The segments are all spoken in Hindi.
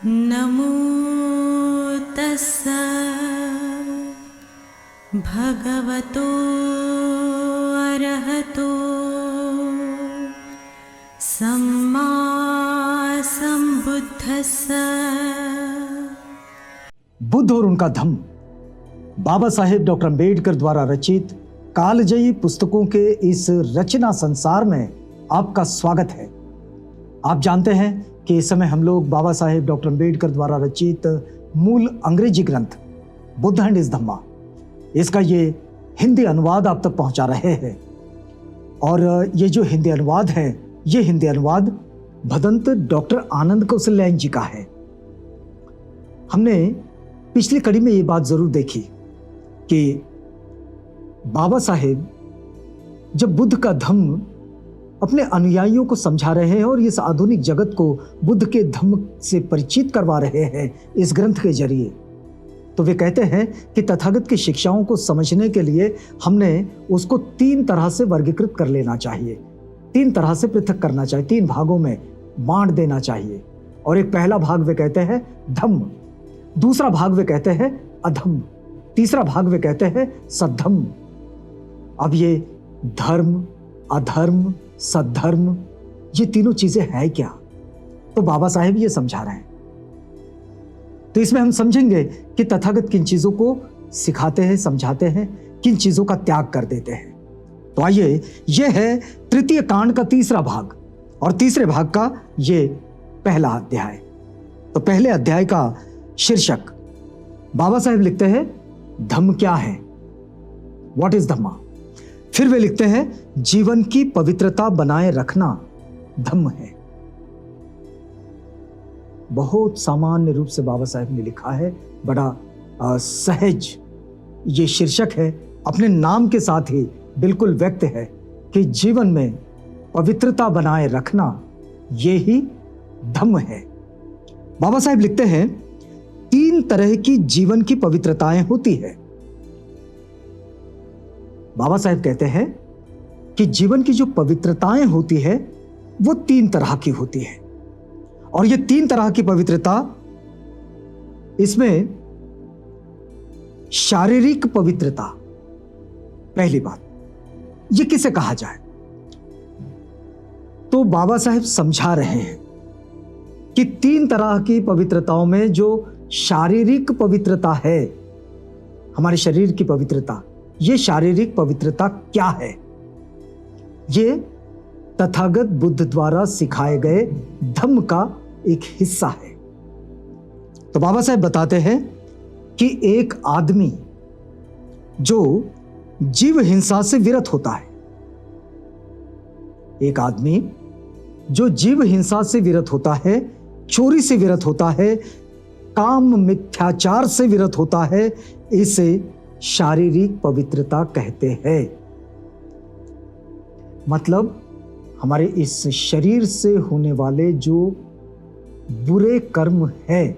नमो तस्सा भगवतो अरहतो सम्मा संबुद्धस्सा। बुद्ध और उनका धम्म बाबा साहेब डॉक्टर अम्बेडकर द्वारा रचित कालजयी पुस्तकों के इस रचना संसार में आपका स्वागत है। आप जानते हैं कि इस समय हम लोग बाबा साहेब डॉक्टर अम्बेडकर द्वारा रचित मूल अंग्रेजी ग्रंथ बुद्ध एंड हिज धम्मा, इसका ये हिंदी अनुवाद आप तक पहुंचा रहे हैं। और ये जो हिंदी अनुवाद है, ये हिंदी अनुवाद भदंत डॉक्टर आनंद कौशल्यायन जी का है। हमने पिछली कड़ी में ये बात जरूर देखी कि बाबा साहेब जब बुद्ध का धम्म अपने अनुयायियों को समझा रहे हैं और इस आधुनिक जगत को बुद्ध के धम्म से परिचित करवा रहे हैं इस ग्रंथ के जरिए, तो वे कहते हैं कि तथागत की शिक्षाओं को समझने के लिए हमने उसको 3 तरह से वर्गीकृत कर लेना चाहिए, 3 तरह से पृथक करना चाहिए, 3 भागों में बांट देना चाहिए। और एक पहला भाग वे कहते हैं धम्म, दूसरा भाग वे कहते हैं अधम्म, तीसरा भाग वे कहते हैं सद्धम्म। अब ये धर्म, अधर्म, सद्धर्म, ये तीनों चीजें हैं क्या, तो बाबा साहेब ये समझा रहे हैं। तो इसमें हम समझेंगे कि तथागत किन चीजों को सिखाते हैं, समझाते हैं, किन चीजों का त्याग कर देते हैं। तो आइए, यह है तृतीय कांड का तीसरा भाग और तीसरे भाग का ये पहला अध्याय। तो पहले अध्याय का शीर्षक बाबा साहेब लिखते हैं धम्म क्या है, व्हाट इज धम्मा। फिर वे लिखते हैं जीवन की पवित्रता बनाए रखना धम्म है। बहुत सामान्य रूप से बाबा साहेब ने लिखा है, बड़ा सहज ये शीर्षक है, अपने नाम के साथ ही बिल्कुल व्यक्त है कि जीवन में पवित्रता बनाए रखना ये ही धम्म है। बाबा साहेब लिखते हैं 3 तरह की जीवन की पवित्रताएं होती है। बाबा साहेब कहते हैं कि जीवन की जो पवित्रताएं होती है वो 3 तरह की होती है। और ये 3 तरह की पवित्रता, इसमें शारीरिक पवित्रता पहली बात, ये किसे कहा जाए, तो बाबा साहेब समझा रहे हैं कि 3 तरह की पवित्रताओं में जो शारीरिक पवित्रता है, हमारे शरीर की पवित्रता, ये शारीरिक पवित्रता क्या है, ये तथागत बुद्ध द्वारा सिखाए गए धम्म का एक हिस्सा है। तो बाबा साहेब बताते हैं कि एक आदमी जो जीव हिंसा से विरत होता है, एक आदमी जो जीव हिंसा से विरत होता है, चोरी से विरत होता है, काम मिथ्याचार से विरत होता है, इसे शारीरिक पवित्रता कहते हैं। मतलब हमारे इस शरीर से होने वाले जो बुरे कर्म है,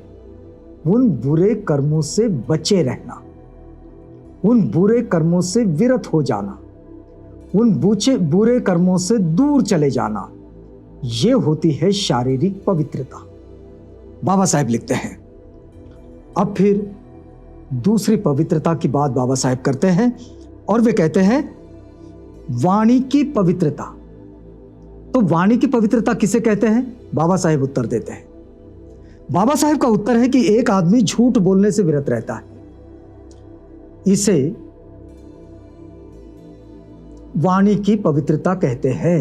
उन बुरे कर्मों से बचे रहना, उन बुरे कर्मों से विरत हो जाना, उन बुरे कर्मों से दूर चले जाना, ये होती है शारीरिक पवित्रता, बाबा साहेब लिखते हैं। अब फिर दूसरी पवित्रता की बात बाबा साहेब करते हैं और वे कहते हैं वाणी की पवित्रता। तो वाणी की पवित्रता किसे कहते हैं, बाबा साहेब उत्तर देते हैं। बाबा साहेब का उत्तर है कि एक आदमी झूठ बोलने से विरत रहता है, इसे वाणी की पवित्रता कहते हैं।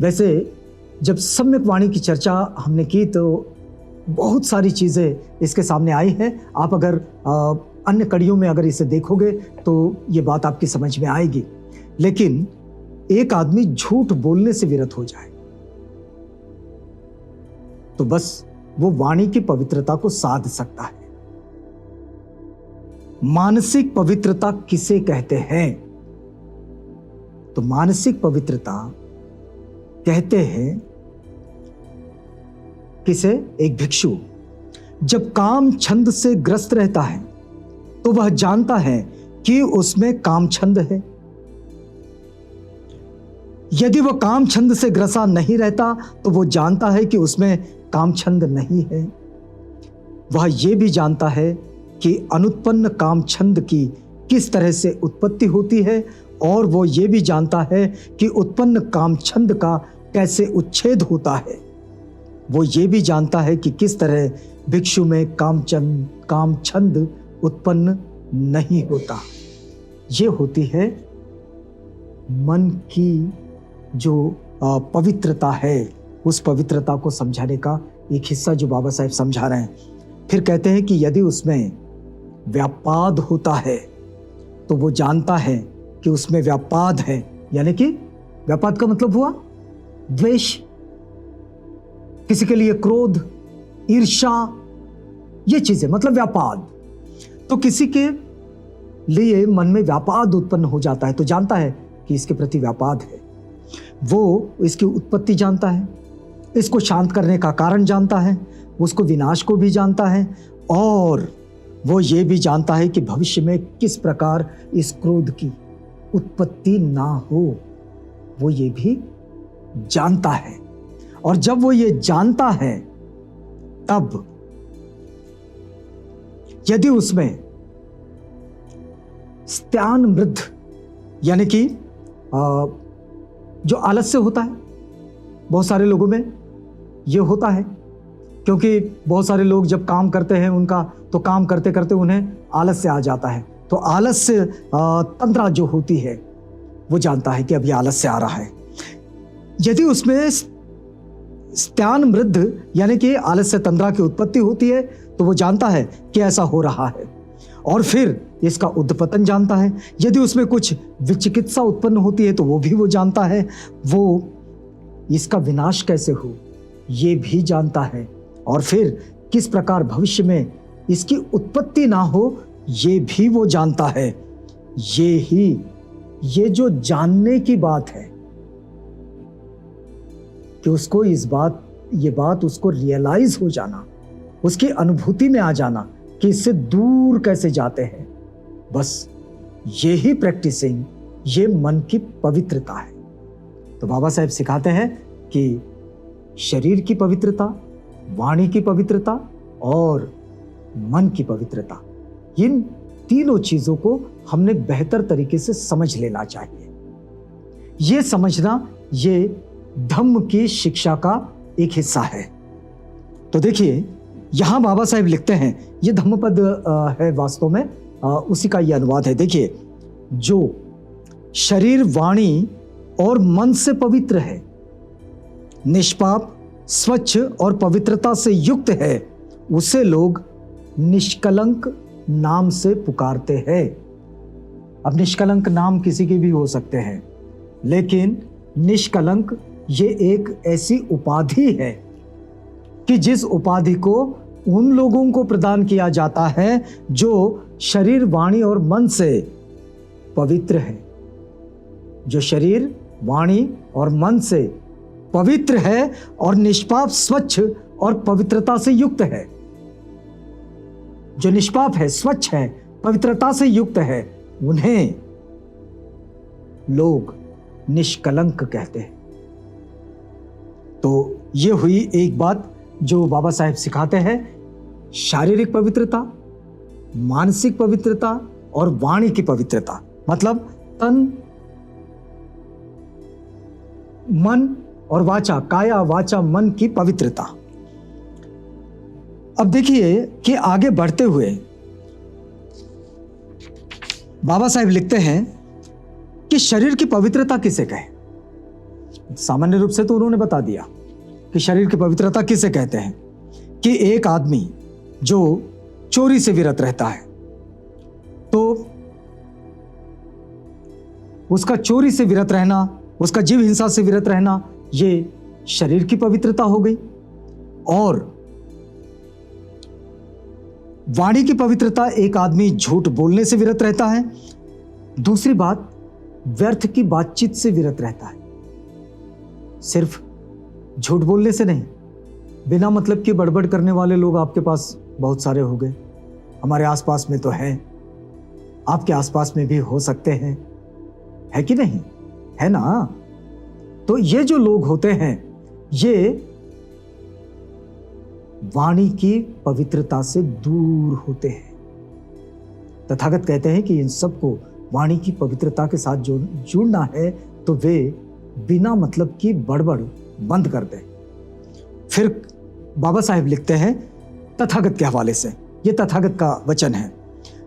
वैसे जब सम्यक वाणी की चर्चा हमने की तो बहुत सारी चीजें इसके सामने आई है। आप अगर अन्य कड़ियों में अगर इसे देखोगे तो ये बात आपकी समझ में आएगी। लेकिन एक आदमी झूठ बोलने से विरत हो जाए तो बस वो वाणी की पवित्रता को साध सकता है। मानसिक पवित्रता किसे कहते हैं, तो मानसिक पवित्रता कहते हैं किसे, एक भिक्षु जब काम छंद से ग्रस्त रहता है तो वह जानता है कि उसमें काम छंद है। यदि वह काम छंद से ग्रसा नहीं रहता तो वो जानता है कि उसमें काम छंद नहीं है। वह ये भी जानता है कि अनुत्पन्न काम छंद की किस तरह से उत्पत्ति होती है, और वो ये भी जानता है कि उत्पन्न काम छंद का कैसे उच्छेद होता है। वो ये भी जानता है कि किस तरह भिक्षु में काम छंद उत्पन्न नहीं होता। ये होती है मन की जो पवित्रता है, उस पवित्रता को समझाने का एक हिस्सा जो बाबा साहेब समझा रहे हैं। फिर कहते हैं कि यदि उसमें व्यापाद होता है तो वो जानता है कि उसमें व्यापाद है, यानी कि व्यापाद का मतलब हुआ द्वेष, किसी के लिए क्रोध, ईर्ष्या, ये चीजें मतलब व्यापाद। तो किसी के लिए मन में व्यापाद उत्पन्न हो जाता है तो जानता है कि इसके प्रति व्यापाद है। वो इसकी उत्पत्ति जानता है, इसको शांत करने का कारण जानता है, उसको विनाश को भी जानता है, और वो ये भी जानता है कि भविष्य में किस प्रकार इस क्रोध की उत्पत्ति ना हो, वो ये भी जानता है। और जब वो ये जानता है तब यदि उसमें स्त्यान मृद्ध, यानी कि जो आलस्य होता है, बहुत सारे लोगों में ये होता है, क्योंकि बहुत सारे लोग जब काम करते हैं उनका तो काम करते करते उन्हें आलस्य आ जाता है। तो आलस्य तंद्रा जो होती है वो जानता है कि अब ये आलस्य आ रहा है। यदि उसमें स्त्यान मृद्ध यानी कि आलस्य तंद्रा की उत्पत्ति होती है तो वो जानता है कि ऐसा हो रहा है, और फिर इसका उद्पतन जानता है। यदि उसमें कुछ विचिकित्सा उत्पन्न होती है तो वो भी वो जानता है। वो इसका विनाश कैसे हो ये भी जानता है, और फिर किस प्रकार भविष्य में इसकी उत्पत्ति ना हो ये भी वो जानता है। ये जो जानने की बात है कि उसको ये बात उसको रियलाइज हो जाना, उसकी अनुभूति में आ जाना कि इससे दूर कैसे जाते हैं, बस यही प्रैक्टिसिंग, ये मन की पवित्रता है। तो बाबा साहेब सिखाते हैं कि शरीर की पवित्रता, वाणी की पवित्रता और मन की पवित्रता, इन तीनों चीजों को हमने बेहतर तरीके से समझ लेना चाहिए। ये समझना ये धम्म की शिक्षा का एक हिस्सा है। तो देखिए यहां बाबा साहेब लिखते हैं, ये धम्मपद है वास्तव में, उसी का ये अनुवाद है। देखिए, जो शरीर, वाणी और मन से पवित्र है, निष्पाप, स्वच्छ और पवित्रता से युक्त है, उसे लोग निष्कलंक नाम से पुकारते हैं। अब निष्कलंक नाम किसी के भी हो सकते हैं, लेकिन निष्कलंक ये एक ऐसी उपाधि है कि जिस उपाधि को उन लोगों को प्रदान किया जाता है जो शरीर, वाणी और मन से पवित्र है। जो शरीर, वाणी और मन से पवित्र है और निष्पाप, स्वच्छ और पवित्रता से युक्त है। जो निष्पाप है, स्वच्छ है, पवित्रता से युक्त है, उन्हें लोग निष्कलंक कहते हैं। तो ये हुई एक बात जो बाबा साहेब सिखाते हैं, शारीरिक पवित्रता, मानसिक पवित्रता और वाणी की पवित्रता, मतलब तन, मन और वाचा, काया वाचा मन की पवित्रता। अब देखिए कि आगे बढ़ते हुए बाबा साहेब लिखते हैं कि शरीर की पवित्रता किसे कहे। सामान्य रूप से तो उन्होंने बता दिया कि शरीर की पवित्रता किसे कहते हैं, कि एक आदमी जो चोरी से विरत रहता है तो उसका चोरी से विरत रहना, उसका जीव हिंसा से विरत रहना, ये शरीर की पवित्रता हो गई। और वाणी की पवित्रता, एक आदमी झूठ बोलने से विरत रहता है। दूसरी बात, व्यर्थ की बातचीत से विरत रहता है। सिर्फ झूठ बोलने से नहीं, बिना मतलब की बड़बड़ करने वाले लोग आपके पास बहुत सारे हो गए, हमारे आसपास में तो हैं, आपके आसपास में भी हो सकते हैं, है कि नहीं, है ना। तो ये जो लोग होते हैं ये वाणी की पवित्रता से दूर होते हैं। तथागत कहते हैं कि इन सबको वाणी की पवित्रता के साथ जुड़ना है तो वे बिना मतलब की बड़बड़ बंद कर दें। फिर बाबा साहेब लिखते हैं तथागत के हवाले से, ये तथागत का वचन है।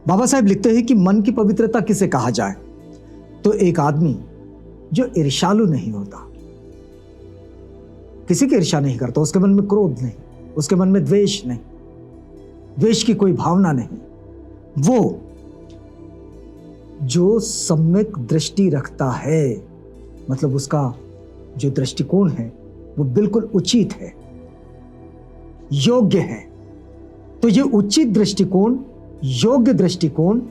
बाबा साहेब लिखते हैं कि मन की पवित्रता किसे कहा जाए, तो एक आदमी जो ईर्ष्यालु नहीं होता, किसी की ईर्ष्या नहीं करता, उसके मन में क्रोध नहीं, उसके मन में द्वेष नहीं, द्वेष की कोई भावना नहीं, वो जो सम्यक दृष्टि रखता है, मतलब उसका जो दृष्टिकोण है वो बिल्कुल उचित है, योग्य है। तो ये उचित दृष्टिकोण, योग्य दृष्टिकोण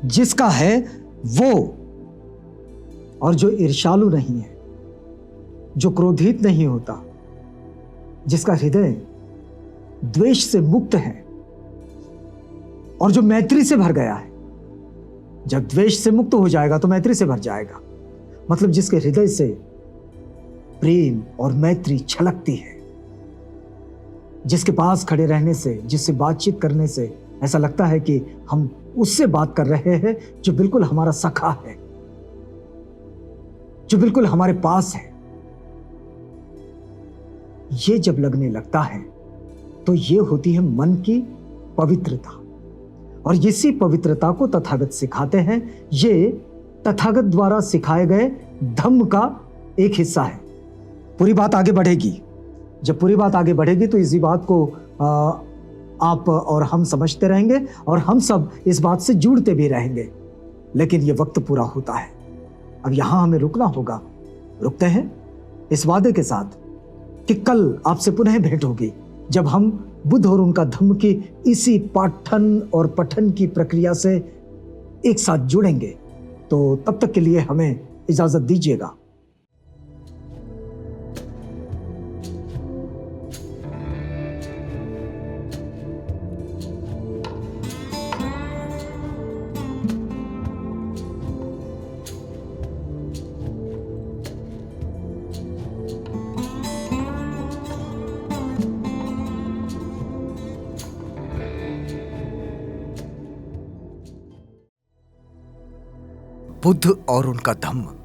जिसका है वो, और जो ईर्ष्यालु नहीं है, जो क्रोधित नहीं होता, जिसका हृदय द्वेष से मुक्त है और जो मैत्री से भर गया है। जब द्वेष से मुक्त हो जाएगा तो मैत्री से भर जाएगा, मतलब जिसके हृदय से प्रेम और मैत्री छलकती है, जिसके पास खड़े रहने से, जिससे बातचीत करने से ऐसा लगता है कि हम उससे बात कर रहे हैं जो बिल्कुल हमारा सखा है, जो बिल्कुल हमारे पास है। ये जब लगने लगता है तो ये होती है मन की पवित्रता, और इसी पवित्रता को तथागत सिखाते हैं। ये तथागत द्वारा सिखाए गए धम्म का एक हिस्सा है। पूरी बात आगे बढ़ेगी, जब पूरी बात आगे बढ़ेगी तो इसी बात को आप और हम समझते रहेंगे और हम सब इस बात से जुड़ते भी रहेंगे। लेकिन ये वक्त पूरा होता है, अब यहां हमें रुकना होगा। रुकते हैं इस वादे के साथ कि कल आपसे पुनः भेंट होगी, जब हम बुद्ध और उनका धम्म की इसी पाठन और पठन की प्रक्रिया से एक साथ जुड़ेंगे। तो तब तक के लिए हमें इजाजत दीजिएगा। बुद्ध और उनका धम्म।